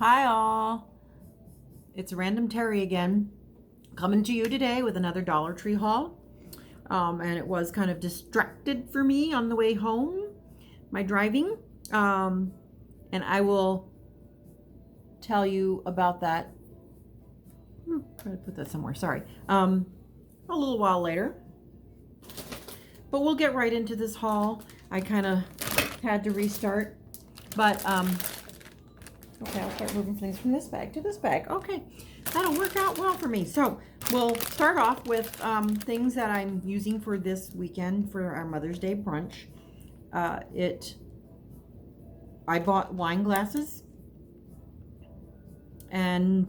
Hi all, it's Random Terry again, coming to you today with another Dollar Tree haul. And it was kind of distracted for me on the way home, my driving. And I will tell you about that. Try to put that somewhere, sorry. A little while later. But we'll get right into this haul. I kind of had to restart, but okay, I'll start moving things from this bag to this bag. Okay, that'll work out well for me. So we'll start off with things that I'm using for this weekend for our Mother's Day brunch. I bought wine glasses, and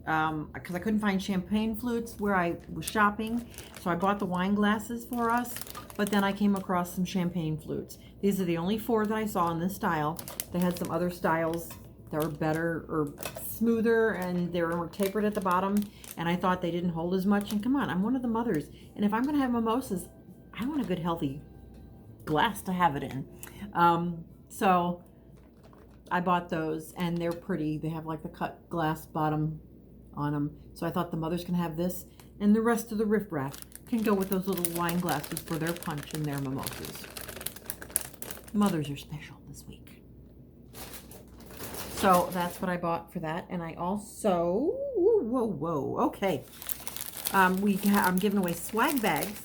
because I couldn't find champagne flutes where I was shopping, so I bought the wine glasses for us. But then I came across some champagne flutes. These are the only 4 that I saw in this style. They had some other styles that were better or smoother, and they were more tapered at the bottom, and I thought they didn't hold as much. And come on, I'm one of the mothers, and if I'm going to have mimosas, I want a good healthy glass to have it in. So I bought those, and they're pretty. They have like the cut glass bottom on them, so I thought the mothers can have this, and the rest of the riffraff can go with those little wine glasses for their punch and their mimosas. Mothers are special this week. So that's what I bought for that. And I also, whoa, okay. I'm giving away swag bags.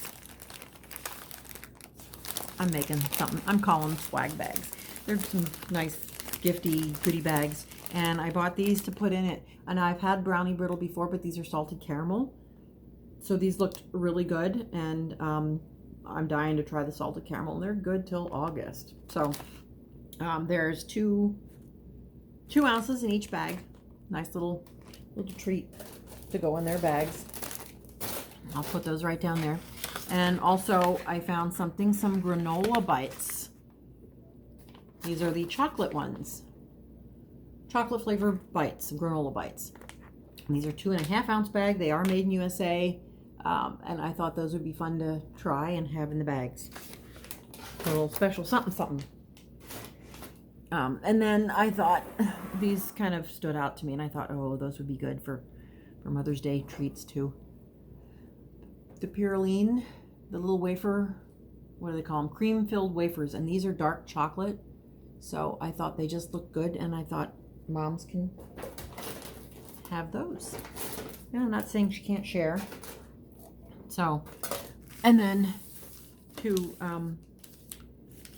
I'm making something. I'm calling them swag bags. They're some nice gifty goodie bags. And I bought these to put in it. And I've had brownie brittle before, but these are salted caramel. So these looked really good. And I'm dying to try the salted caramel. And they're good till August. So there's 2 ounces in each bag. Nice little treat to go in their bags. I'll put those right down there. And also I found some granola bites. These are the chocolate ones. Chocolate flavored bites, granola bites. And these are 2.5 ounce bag. They are made in USA. And I thought those would be fun to try and have in the bags. A little special something. And then I thought these kind of stood out to me, and I thought, oh, those would be good for Mother's Day treats too. The Purine, the little wafer, what do they call them? Cream-filled wafers, and these are dark chocolate. So I thought they just looked good, and I thought moms can have those. And I'm not saying she can't share. So, and then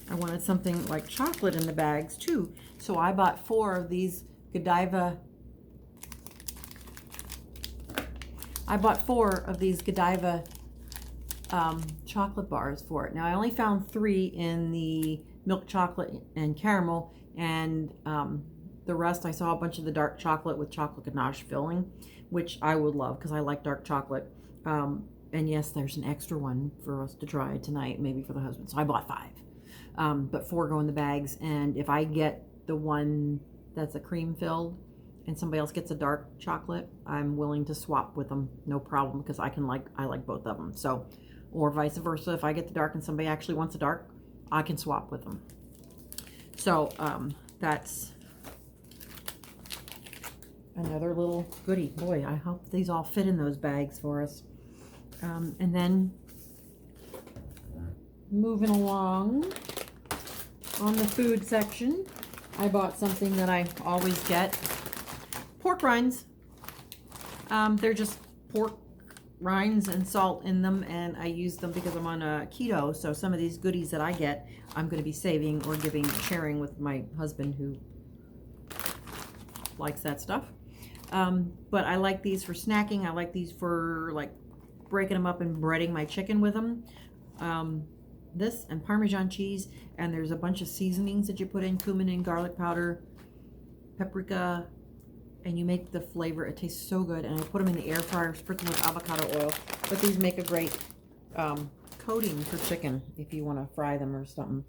I wanted something like chocolate in the bags too. So I bought 4 of these Godiva. Chocolate bars for it. Now I only found 3 in the milk chocolate and caramel, and the rest I saw a bunch of the dark chocolate with chocolate ganache filling, which I would love because I like dark chocolate. And yes, there's an extra one for us to try tonight, maybe for the husband. So I bought 5. But 4 go in the bags, and if I get the one that's a cream filled and somebody else gets a dark chocolate, I'm willing to swap with them, no problem, because I like both of them. So, or vice versa, if I get the dark and somebody actually wants a dark, I can swap with them. So that's another little goodie. Boy, I hope these all fit in those bags for us. And then moving along on the food section, I bought something that I always get. Pork rinds. They're just pork rinds and salt in them, and I use them because I'm on a keto, so some of these goodies that I get, I'm going to be saving or sharing with my husband who likes that stuff. But I like these for snacking. I like these for like breaking them up and breading my chicken with them. This and Parmesan cheese, and there's a bunch of seasonings that you put in, cumin and garlic powder, paprika, and you make the flavor. It tastes so good. And I put them in the air fryer, sprinkle with avocado oil. But these make a great coating for chicken if you want to fry them or something.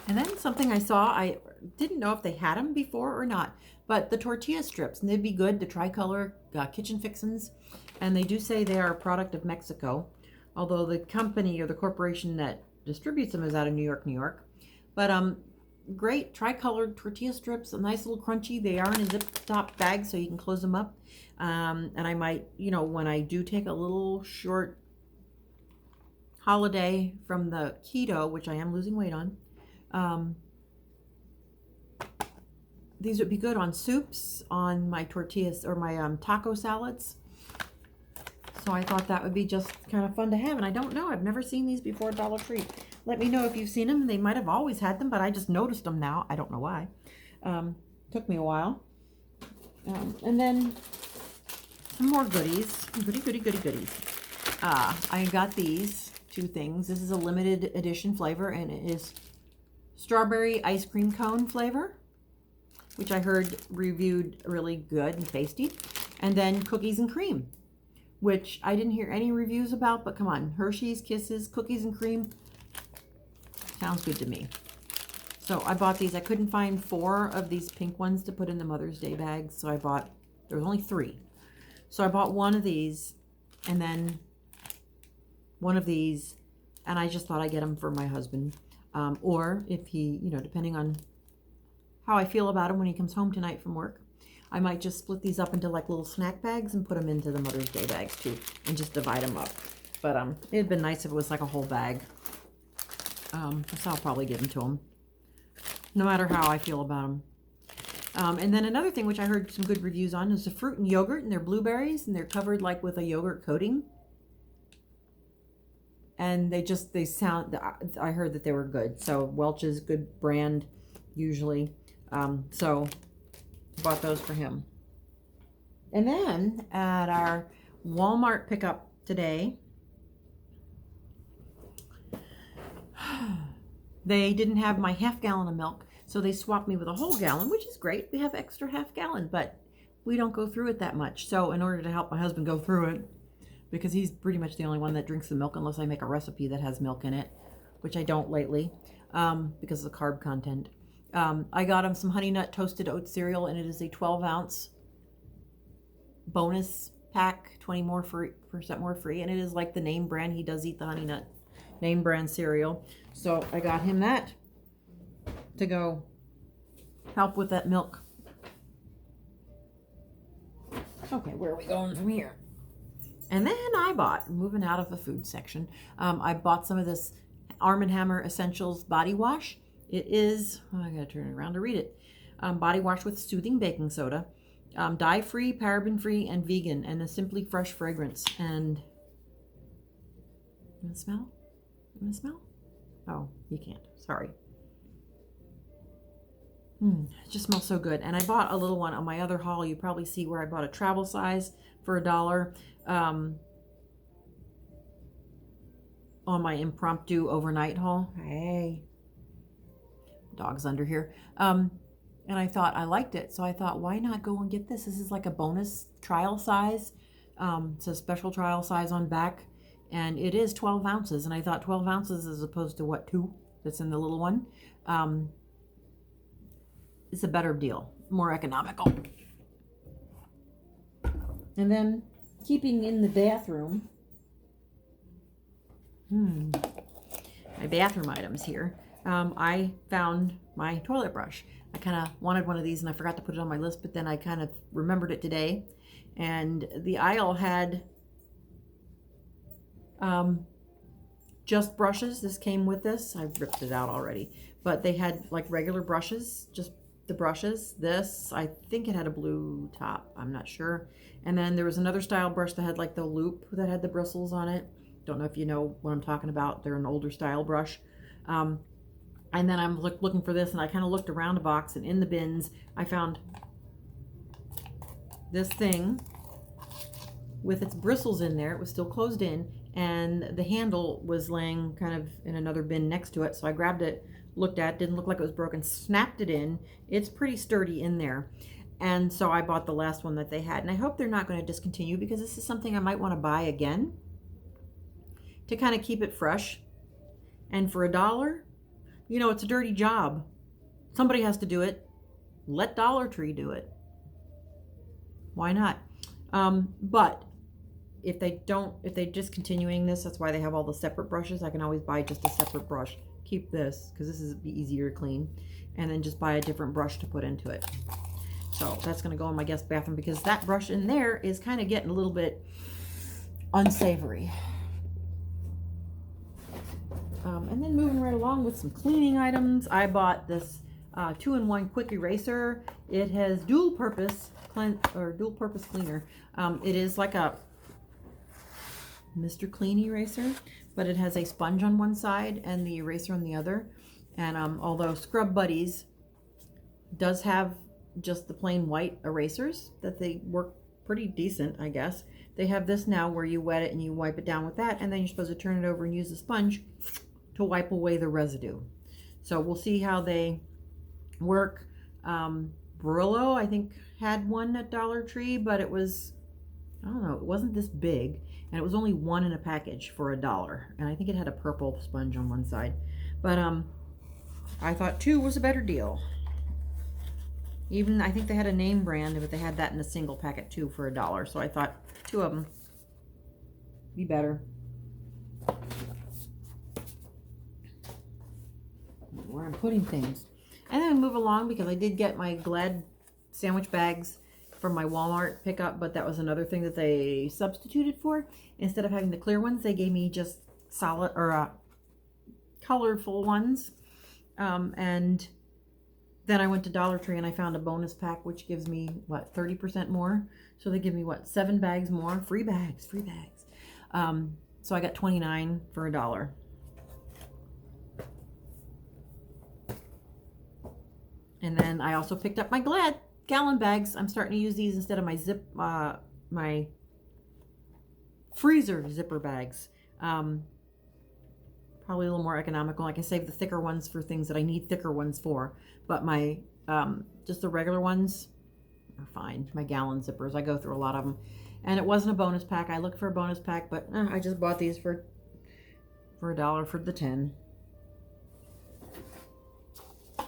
And then something I saw, I didn't know if they had them before or not, but the tortilla strips, and they'd be good, the tricolor kitchen fixins, and they do say they are a product of Mexico, although the company or the corporation that distributes them is out of New York. But great tricolored tortilla strips, a nice little crunchy. They are in a zip top bag, so you can close them up. And I might, you know, when I do take a little short holiday from the keto, which I am losing weight on, these would be good on soups, on my tortillas, or my taco salads. So I thought that would be just kind of fun to have. And I don't know, I've never seen these before at Dollar Tree. Let me know if you've seen them. They might have always had them, but I just noticed them now. I don't know why. Took me a while. And then some more goodies. Goodies. I got these two things. This is a limited edition flavor, and it is strawberry ice cream cone flavor, which I heard reviewed really good and tasty. And then cookies and cream, which I didn't hear any reviews about, but come on, Hershey's Kisses, cookies and cream, sounds good to me. So I bought these. I couldn't find 4 of these pink ones to put in the Mother's Day bags, so I bought, there was only 3. So I bought one of these, and then one of these, and I just thought I'd get them for my husband. Or if he, you know, depending on how I feel about him when he comes home tonight from work, I might just split these up into like little snack bags and put them into the Mother's Day bags too, and just divide them up. But it'd been nice if it was like a whole bag. So I'll probably give them to him, no matter how I feel about them. And then another thing which I heard some good reviews on is the fruit and yogurt, and they're blueberries, and they're covered like with a yogurt coating. And they sound, I heard that they were good. So Welch's, good brand usually. So bought those for him. And then at our Walmart pickup today, they didn't have my half gallon of milk, so they swapped me with a whole gallon, which is great. We have extra half gallon, but we don't go through it that much. So in order to help my husband go through it, because he's pretty much the only one that drinks the milk unless I make a recipe that has milk in it, which I don't lately, because of the carb content. I got him some Honey Nut Toasted Oat cereal, and it is a 12-ounce bonus pack, 20% more free, and it is like the name brand. He does eat the Honey Nut name brand cereal, so I got him that to go help with that milk. Okay, where are we going from here? And then I bought, moving out of the food section, I bought some of this Arm & Hammer Essentials body wash. It is, I gotta turn it around to read it. Body wash with soothing baking soda, dye-free, paraben-free, and vegan, and a simply fresh fragrance. And you want to smell? You want to smell? Oh, you can't. Sorry. It just smells so good. And I bought a little one on my other haul. You probably see where I bought a travel size for $1 on my impromptu overnight haul. Hey, dog's under here. And I thought I liked it, so I thought, why not go and get this? This is like a bonus trial size. It's a special trial size on back, and it is 12 ounces. And I thought 12 ounces as opposed to what, 2 that's in the little one. It's a better deal, more economical. And then keeping in the bathroom, my bathroom items here. I found my toilet brush. I kind of wanted one of these and I forgot to put it on my list, but then I kind of remembered it today. And the aisle had just brushes. This came with this. I ripped it out already. But they had like regular brushes, just the brushes. This, I think it had a blue top. I'm not sure. And then there was another style brush that had like the loop that had the bristles on it. Don't know if you know what I'm talking about. They're an older style brush. And then I'm looking for this, and I kind of looked around a box, and in the bins, I found this thing with its bristles in there. It was still closed in, and the handle was laying kind of in another bin next to it. So I grabbed it, looked at it, didn't look like it was broken, snapped it in. It's pretty sturdy in there. And so I bought the last one that they had. And I hope they're not going to discontinue, because this is something I might want to buy again to kind of keep it fresh. And for $1, you know, it's a dirty job. Somebody has to do it. Let Dollar Tree do it. Why not? But if they're discontinuing this, that's why they have all the separate brushes. I can always buy just a separate brush keep this because this is be easier to clean, and then just buy a different brush to put into it. So that's going to go in my guest bathroom because that brush in there is kind of getting a little bit unsavory. And then moving right along with some cleaning items, I bought this 2-in-1 quick eraser. It has dual purpose cleaner. It is like a Mr. Clean eraser, but it has a sponge on one side and the eraser on the other. And although Scrub Buddies does have just the plain white erasers that they work pretty decent, I guess, they have this now where you wet it and you wipe it down with that, and then you're supposed to turn it over and use the sponge to wipe away the residue. So we'll see how they work. Brillo, I think, had one at Dollar Tree, but it was, I don't know, it wasn't this big, and it was only one in a package for $1, and I think it had a purple sponge on one side. But I thought 2 was a better deal. Even, I think they had a name brand, but they had that in a single packet too for $1, so I thought 2 of them be better. Where I'm putting things. And then I move along because I did get my Glad sandwich bags from my Walmart pickup, but that was another thing that they substituted for. Instead of having the clear ones, they gave me just solid or colorful ones. And then I went to Dollar Tree and I found a bonus pack, which gives me, what, 30% more? So they give me, what, 7 bags more? Free bags. So I got 29 for $1. And then I also picked up my Glad gallon bags. I'm starting to use these instead of my my freezer zipper bags. Probably a little more economical. I can save the thicker ones for things that I need thicker ones for. But my, just the regular ones are fine. My gallon zippers, I go through a lot of them. And it wasn't a bonus pack. I looked for a bonus pack, but I just bought these for $1 for the 10.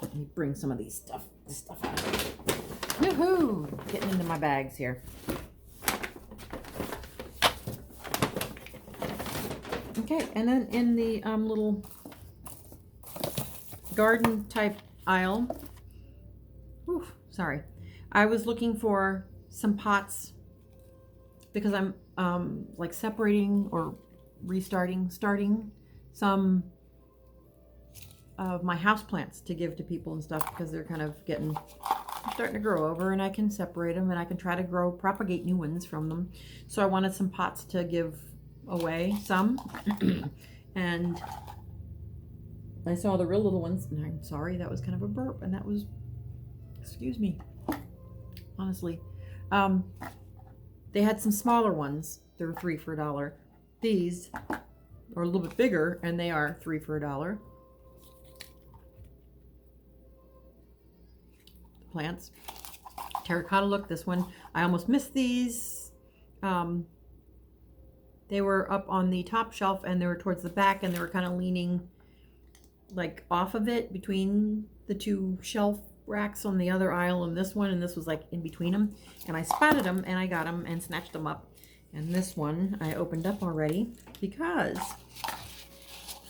Let me bring some of this stuff out. Yoo-hoo! Getting into my bags here. Okay, and then in the little garden type aisle, sorry, I was looking for some pots because I'm like separating or starting some of my houseplants to give to people and stuff because they're kind of starting to grow over, and I can separate them and I can try to propagate new ones from them. So I wanted some pots to give away some. And I saw the real little ones, and I'm sorry, that was kind of a burp, and that was, excuse me, honestly. They had some smaller ones. They were 3 for $1. These are a little bit bigger, and they are 3 for $1. Plants. Terracotta look, this one. I almost missed these. They were up on the top shelf and they were towards the back, and they were kind of leaning like off of it between the 2 shelf racks on the other aisle and this one, and this was like in between them, and I spotted them and I got them and snatched them up. And this one I opened up already because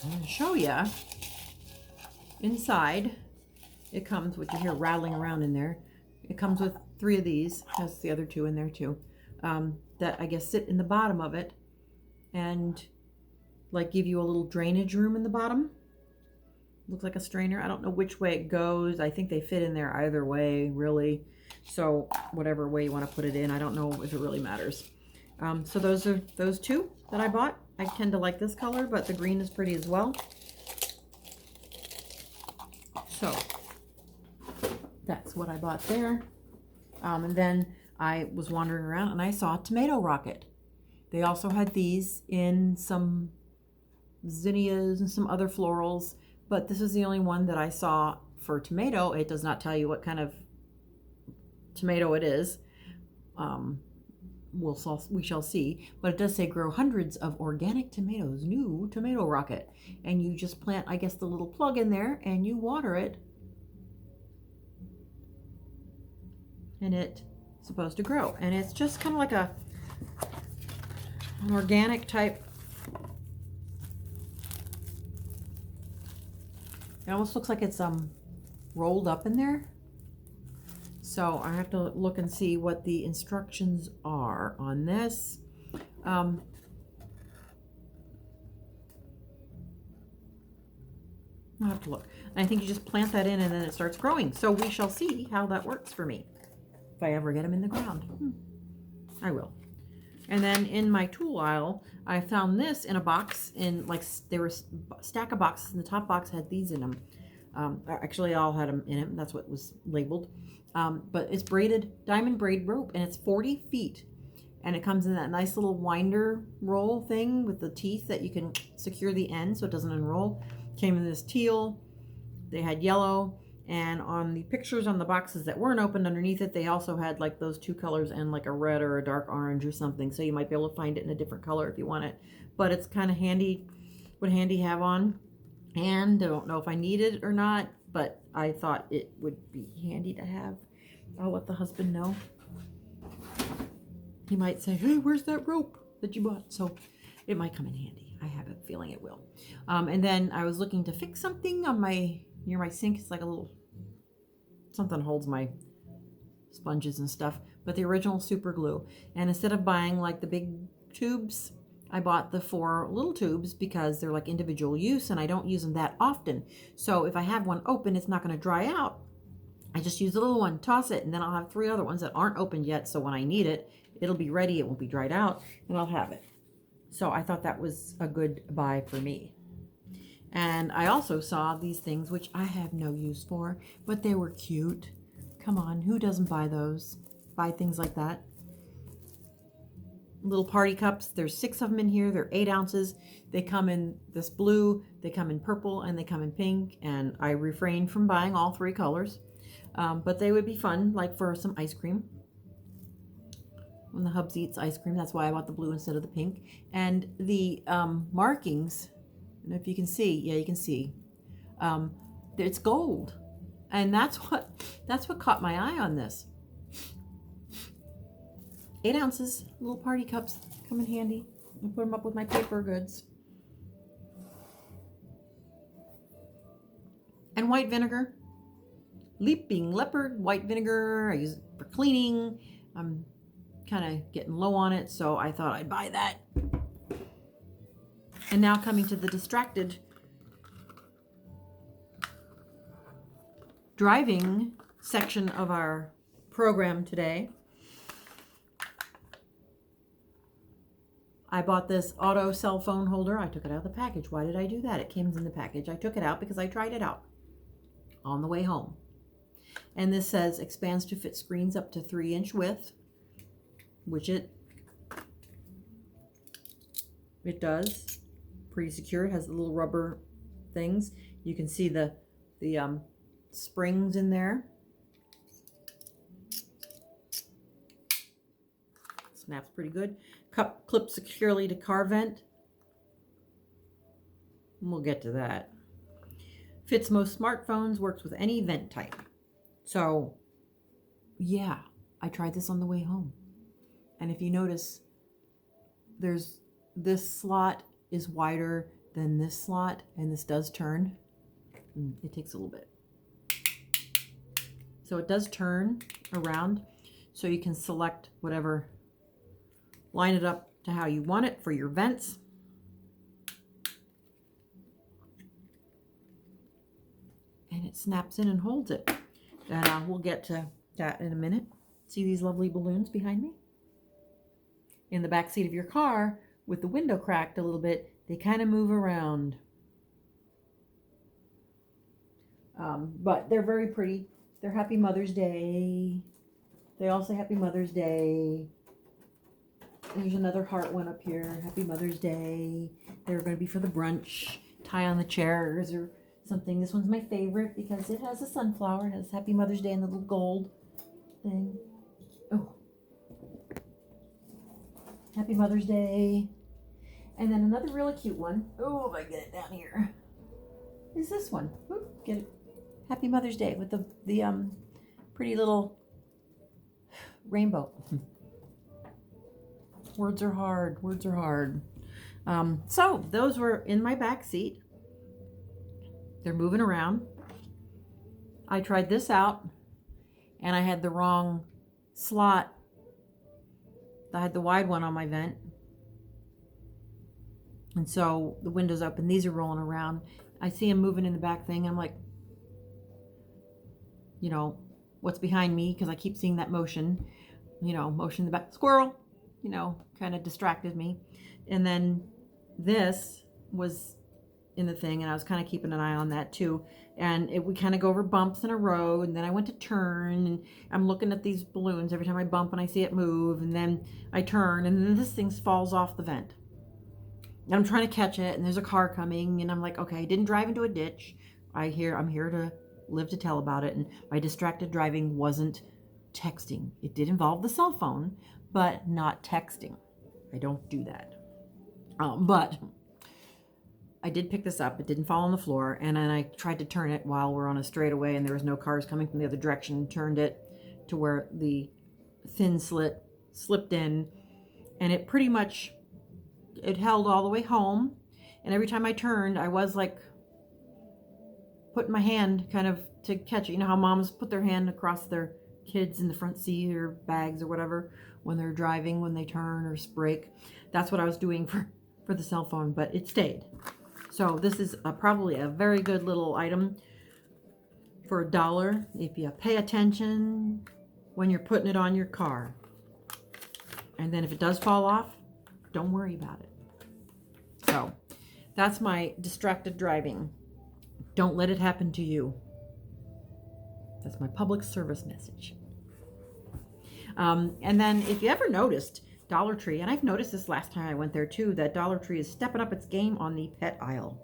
I'm going to show you inside. It comes, what you hear rattling around in there, it comes with 3 of these, has the other 2 in there too, that I guess sit in the bottom of it and like give you a little drainage room in the bottom. Looks like a strainer. I don't know which way it goes. I think they fit in there either way, really. So whatever way you want to put it in, I don't know if it really matters. So those are those 2 that I bought. I tend to like this color, but the green is pretty as well. So that's what I bought there. And then I was wandering around and I saw Tomato Rocket. They also had these in some zinnias and some other florals, but this is the only one that I saw for tomato. It does not tell you what kind of tomato it is. We shall see, but it does say grow hundreds of organic tomatoes, new Tomato Rocket. And you just plant, I guess, the little plug in there and you water it, and it's supposed to grow. And it's just kind of like an organic type It almost looks like it's rolled up in there. So I have to look and see what the instructions are on this. I'll have to look. And I think you just plant that in and then it starts growing. So we shall see how that works for me. If I ever get them in the ground. I will. And then in my tool aisle, I found this in a box. There were a stack of boxes, and the top box had these in them. Actually, all had them in it. That's what was labeled. But it's braided, diamond braid rope, and it's 40 feet. And it comes in that nice little winder roll thing with the teeth that you can secure the end so it doesn't unroll. Came in this teal. They had yellow. And on the pictures on the boxes that weren't opened underneath it, they also had like those two colors and like a red or a dark orange or something. So you might be able to find it in a different color if you want it. But it's kind of handy, would handy have on. And I don't know if I need it or not, but I thought it would be handy to have. I'll let the husband know. He might say, hey, where's that rope that you bought? So it might come in handy. I have a feeling it will. And then I was looking to fix something on near my sink. It's like a little something holds my sponges and stuff, but the original super glue. And instead of buying like the big tubes, I bought the 4 little tubes because they're like individual use and I don't use them that often. So if I have one open, it's not going to dry out. I just use the little one, toss it, and then I'll have 3 other ones that aren't opened yet. So when I need it, it'll be ready. It won't be dried out and I'll have it. So I thought that was a good buy for me. And I also saw these things, which I have no use for, but they were cute. Come on, who doesn't buy those? Buy things like that. Little party cups. There's 6 of them in here. They're 8 ounces. They come in this blue, they come in purple, and they come in pink. And I refrained from buying all 3 colors. But they would be fun, like for some ice cream. When the hubs eats ice cream, that's why I bought the blue instead of the pink. And the markings, and if you can see, yeah, you can see, it's gold. And that's what caught my eye on this. 8 ounces, little party cups come in handy. I put them up with my paper goods. And white vinegar. Leaping Leopard white vinegar. I use it for cleaning. I'm kind of getting low on it, so I thought I'd buy that. And now coming to the distracted driving section of our program today. I bought this auto cell phone holder. I took it out of the package. Why did I do that? It came in the package. I took it out because I tried it out on the way home. And this says expands to fit screens up to 3-inch width, which it does. Pretty secure. It has the little rubber things. You can see the springs in there. Snaps pretty good. Cup clips securely to car vent. We'll get to that. Fits most smartphones, works with any vent type. So, yeah, I tried this on the way home. And if you notice, there's this slot is wider than this slot, and this does turn. It takes a little bit. So it does turn around, so you can select whatever, line it up to how you want it for your vents. And it snaps in and holds it. And we'll get to that in a minute. See these lovely balloons behind me? In the back seat of your car, with the window cracked a little bit, they kind of move around. But they're very pretty. They're Happy Mother's Day. They all say Happy Mother's Day. There's another heart one up here. Happy Mother's Day. They're going to be for the brunch. Tie on the chairs or something. This one's my favorite because it has a sunflower. It has Happy Mother's Day and the little gold thing. Oh. Happy Mother's Day. And then another really cute one. Oh, if I get it down here. Is this one. Oop, get it. Happy Mother's Day with the pretty little rainbow. Words are hard. Words are hard. So those were in my back seat. They're moving around. I tried this out and I had the wrong slot. I had the wide one on my vent. And so the window's open. These are rolling around. I see them moving in the back thing. I'm like, you know, what's behind me? Because I keep seeing that motion, you know, motion in the back. Squirrel, you know, kind of distracted me. And then this was in the thing, and I was kind of keeping an eye on that too. And we kind of go over bumps in a road, and then I went to turn, and I'm looking at these balloons every time I bump and I see it move, and then I turn, and then this thing falls off the vent. And I'm trying to catch it, and there's a car coming, and I'm like, okay, I didn't drive into a ditch. I'm here to live to tell about it. And my distracted driving wasn't texting. It did involve the cell phone, but not texting. I don't do that. But I did pick this up. It didn't fall on the floor, and then I tried to turn it while we're on a straightaway, and there was no cars coming from the other direction. Turned it to where the thin slit slipped in, and it pretty much, it held all the way home. And every time I turned, I was like putting my hand kind of to catch it. You know how moms put their hand across their kids in the front seat or bags or whatever when they're driving, when they turn or brake. That's what I was doing for the cell phone, but it stayed. So this is probably a very good little item for $1 if you pay attention when you're putting it on your car. And then if it does fall off, don't worry about it. So that's my distracted driving. Don't let it happen to you. That's my public service message. And then if you ever noticed, Dollar Tree, and I've noticed this last time I went there too, that Dollar Tree is stepping up its game on the pet aisle.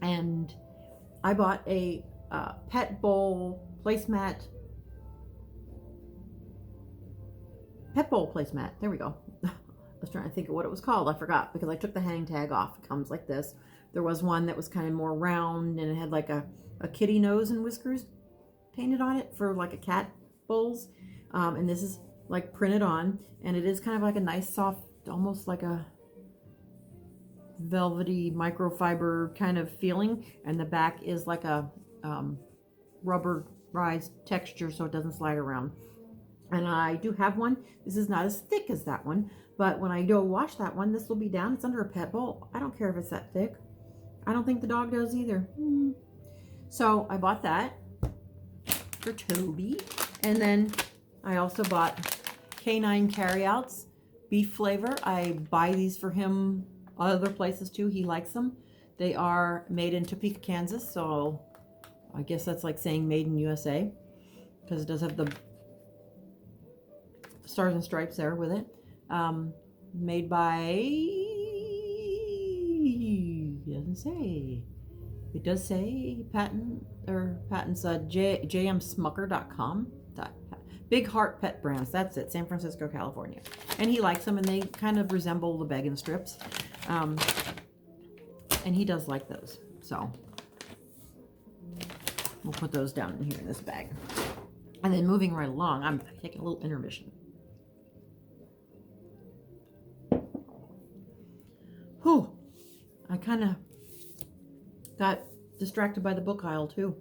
And I bought a pet bowl placemat. Pet bowl placemat. There we go. I was trying to think of what it was called. I forgot because I took the hang tag off. It comes like this. There was one that was kind of more round, and it had like a kitty nose and whiskers painted on it for like a cat bowls. And this is like printed on, and it is kind of like a nice soft, almost like a velvety microfiber kind of feeling, and the back is like a rubberized texture so it doesn't slide around. And I do have one. This is not as thick as that one, but when I go wash that one, this will be down. It's under a pet bowl. I don't care if it's that thick. I don't think the dog does either. So I bought that for Toby, and then I also bought canine carryouts, beef flavor. I buy these for him other places too. He likes them. They are made in Topeka, Kansas, so I guess that's like saying made in USA, because it does have the stars and stripes there with it. Made by, it doesn't say. It does say patents jmsmucker.com. Big Heart Pet Brands. That's it. San Francisco, California. And he likes them, and they kind of resemble the Beggin' Strips. And he does like those. So we'll put those down in here in this bag. And then moving right along, I'm taking a little intermission. Whew. I kind of got distracted by the book aisle too.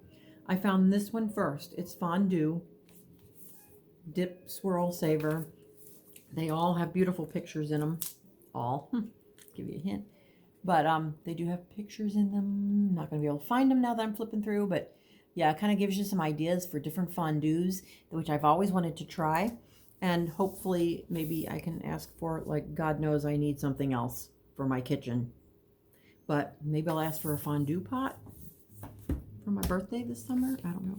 I found this one first. It's Fondue Dip Swirl Saver. They all have beautiful pictures in them. All. Give you a hint. But they do have pictures in them. I'm not going to be able to find them now that I'm flipping through. But yeah, it kind of gives you some ideas for different fondues, which I've always wanted to try. And hopefully maybe I can ask for, like, God knows I need something else for my kitchen. But maybe I'll ask for a fondue pot for my birthday this summer. I don't know.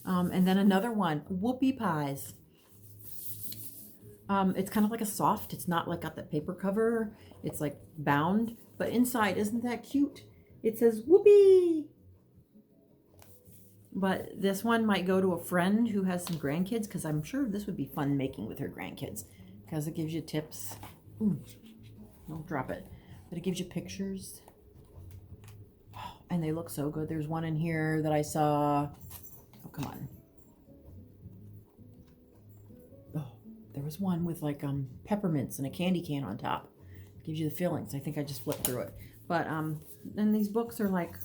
And then another one, whoopie pies. It's kind of like a soft. It's not like got that paper cover. It's like bound, but inside, isn't that cute? It says whoopee. But this one might go to a friend who has some grandkids, because I'm sure this would be fun making with her grandkids, because it gives you tips. Don't drop it. But it gives you pictures. And they look so good. There's one in here that I saw. Oh, come on. Oh, there was one with like peppermints and a candy can on top. Gives you the fillings. I think I just flipped through it. But and these books are like,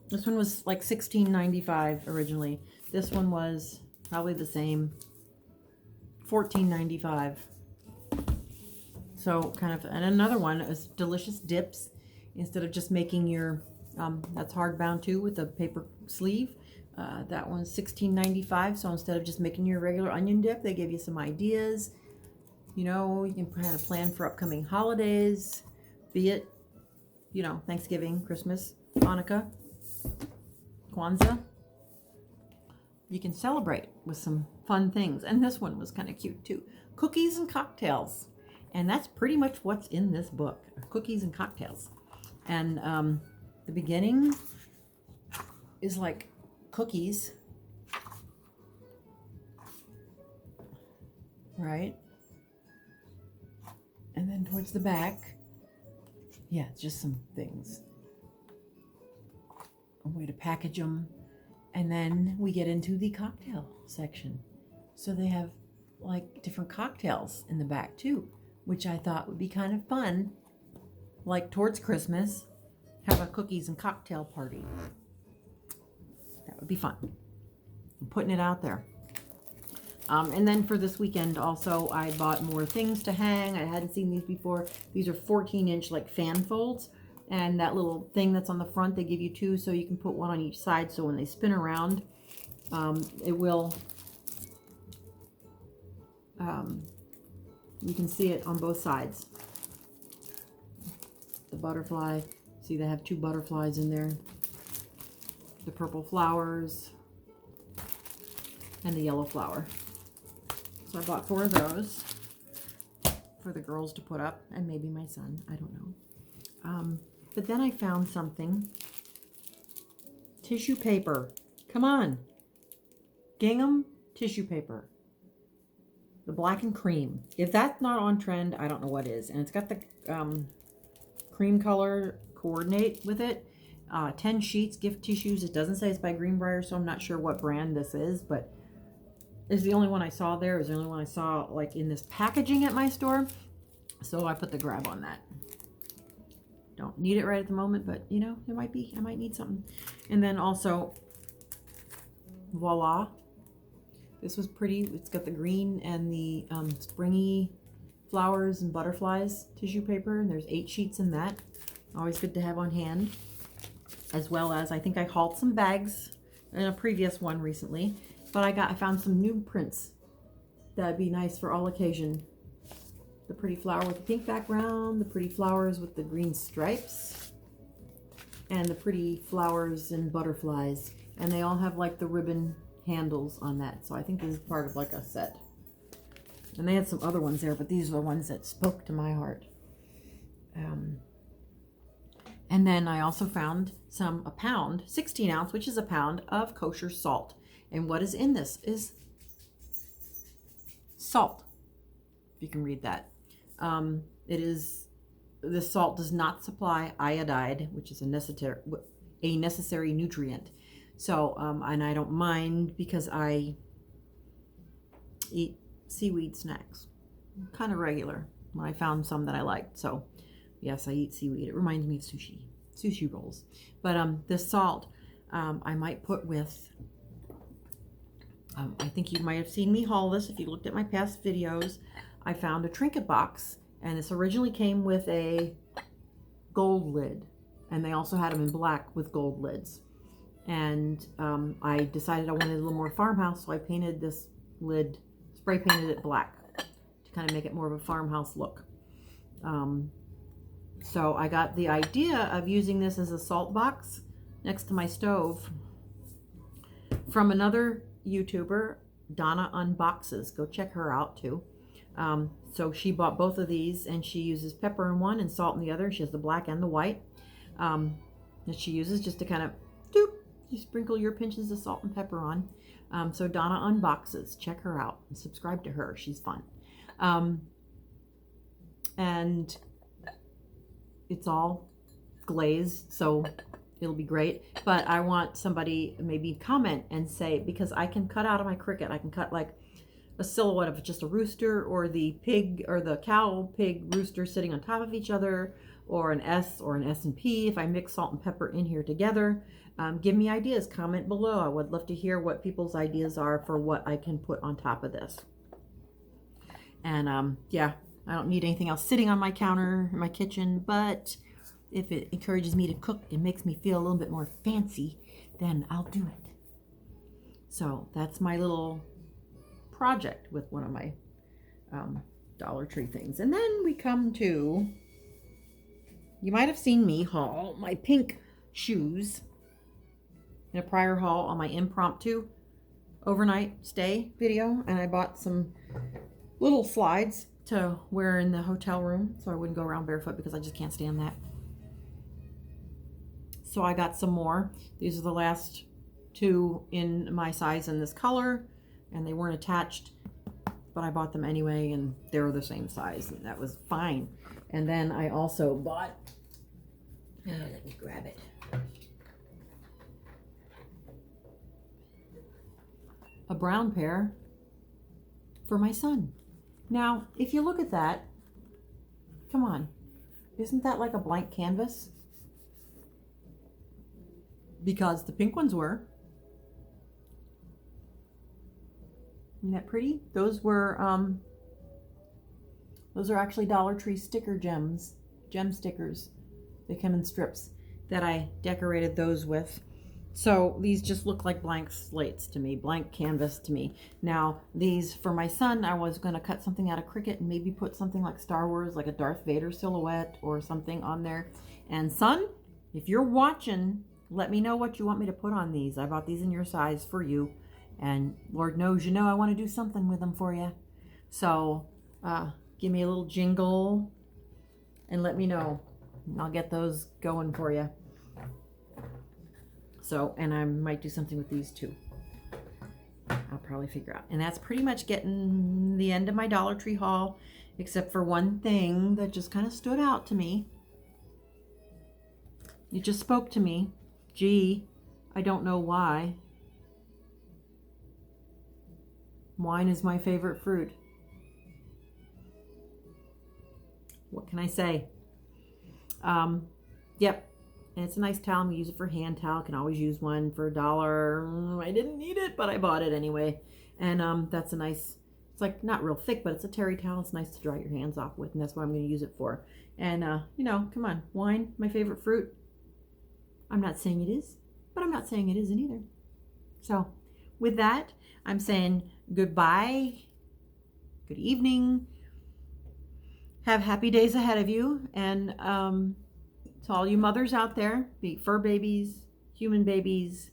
this one was like $16.95 originally. This one was probably the same, $14.95. So kind of, and another one is delicious dips. Instead of just making your, that's hardbound too with a paper sleeve. That one's $16.95. So instead of just making your regular onion dip, they give you some ideas. You know, you can kind of plan for upcoming holidays, be it, you know, Thanksgiving, Christmas, Hanukkah, Kwanzaa. You can celebrate with some fun things. And this one was kind of cute too. Cookies and cocktails. And that's pretty much what's in this book. Cookies and cocktails. And the beginning is like cookies. Right? And then towards the back, yeah, it's just some things. A way to package them. And then we get into the cocktail section. So they have like different cocktails in the back too, which I thought would be kind of fun. Like towards Christmas, have a cookies and cocktail party. That would be fun. I'm putting it out there. And then for this weekend also, I bought more things to hang. I hadn't seen these before. These are 14-inch like fan folds. And that little thing that's on the front, they give you two, so you can put one on each side. So when they spin around, it will, you can see it on both sides. The butterfly, see they have two butterflies in there. The purple flowers and the yellow flower. So I bought 4 of those for the girls to put up, and maybe my son, I don't know. But then I found something. Tissue paper. Come on. Gingham tissue paper. The black and cream. If that's not on trend, I don't know what is. And it's got the cream color coordinate with it. 10 sheets, gift tissues. It doesn't say it's by Greenbrier, so I'm not sure what brand this is, but it's the only one I saw there. It was the only one I saw like in this packaging at my store. So I put the grab on that. Don't need it right at the moment, but you know, it might be, I might need something. And then also, voila. This was pretty. It's got the green and the springy flowers and butterflies tissue paper. And there's 8 sheets in that. Always good to have on hand. As well as, I think I hauled some bags in a previous one recently. But I found some new prints that'd be nice for all occasion. The pretty flower with the pink background, the pretty flowers with the green stripes, and the pretty flowers and butterflies. And they all have like the ribbon handles on that. So I think this is part of like a set. And they had some other ones there, but these are the ones that spoke to my heart. And then I also found a pound, 16 ounce, which is a pound of kosher salt. And what is in this is salt. If you can read that. This salt does not supply iodide, which is a necessary nutrient. So, and I don't mind because I eat seaweed snacks, kind of regular. When I found some that I liked, so yes, I eat seaweed. It reminds me of sushi rolls. But this salt, I might put with. I think you might have seen me haul this if you looked at my past videos. I found a trinket box, and this originally came with a gold lid, and they also had them in black with gold lids. And I decided I wanted a little more farmhouse, so I painted this lid, spray painted it black to kind of make it more of a farmhouse look. So I got the idea of using this as a salt box next to my stove from another YouTuber, Donna Unboxes. Go check her out too. So she bought both of these, and she uses pepper in one and salt in the other. She has the black and the white that she uses just to kind of doop, you sprinkle your pinches of salt and pepper on. So Donna Unboxes, check her out and subscribe to her. She's fun. And it's all glazed, so it'll be great. But I want somebody maybe comment and say, because I can cut out of my Cricut, I can cut like a silhouette of just a rooster, or the pig or the cow pig rooster sitting on top of each other, or an S or an S and P if I mix salt and pepper in here together. Give me ideas, comment below. I would love to hear what people's ideas are for what I can put on top of this. And yeah, I don't need anything else sitting on my counter in my kitchen, but if it encourages me to cook and makes me feel a little bit more fancy, then I'll do it. So that's my little project with one of my Dollar Tree things. And then we come to, you might have seen me haul my pink shoes in a prior haul on my impromptu overnight stay video, and I bought some little slides to wear in the hotel room so I wouldn't go around barefoot because I just can't stand that. So I got some more. These are the last two in my size in this color, and they weren't attached, but I bought them anyway, and they were the same size, and that was fine. And then I also bought, let me grab it. A brown pair for my son. Now, if you look at that, come on, isn't that like a blank canvas? Because the pink ones were. Isn't that pretty? Those are actually Dollar Tree sticker gem stickers. They come in strips that I decorated those with. So these just look like blank slates to me, blank canvas to me. Now these for my son, I was going to cut something out of Cricut and maybe put something like Star Wars, like a Darth Vader silhouette or something on there. And son, if you're watching, let me know what you want me to put on these. I bought these in your size for you. And Lord knows, you know, I want to do something with them for you. So give me a little jingle and let me know. And I'll get those going for you. So, and I might do something with these too. I'll probably figure out. And that's pretty much getting the end of my Dollar Tree haul, except for one thing that just kind of stood out to me. It just spoke to me. Gee, I don't know why. Wine is my favorite fruit. What can I say? Yep. And it's a nice towel. I'm gonna use it for hand towel. Can always use one for $1. I didn't need it, but I bought it anyway. And that's a nice, it's like not real thick, but it's a terry towel. It's nice to dry your hands off with, and that's what I'm gonna use it for. And you know, come on, wine, my favorite fruit. I'm not saying it is, but I'm not saying it isn't either. So with that, I'm saying goodbye, good evening, have happy days ahead of you, and to all you mothers out there, be fur babies, human babies,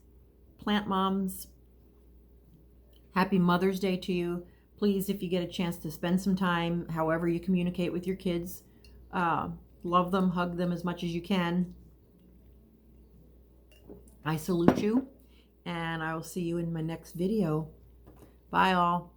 plant moms, happy Mother's Day to you. Please, if you get a chance to spend some time, however you communicate with your kids, love them, hug them as much as you can. I salute you, and I will see you in my next video. Bye all.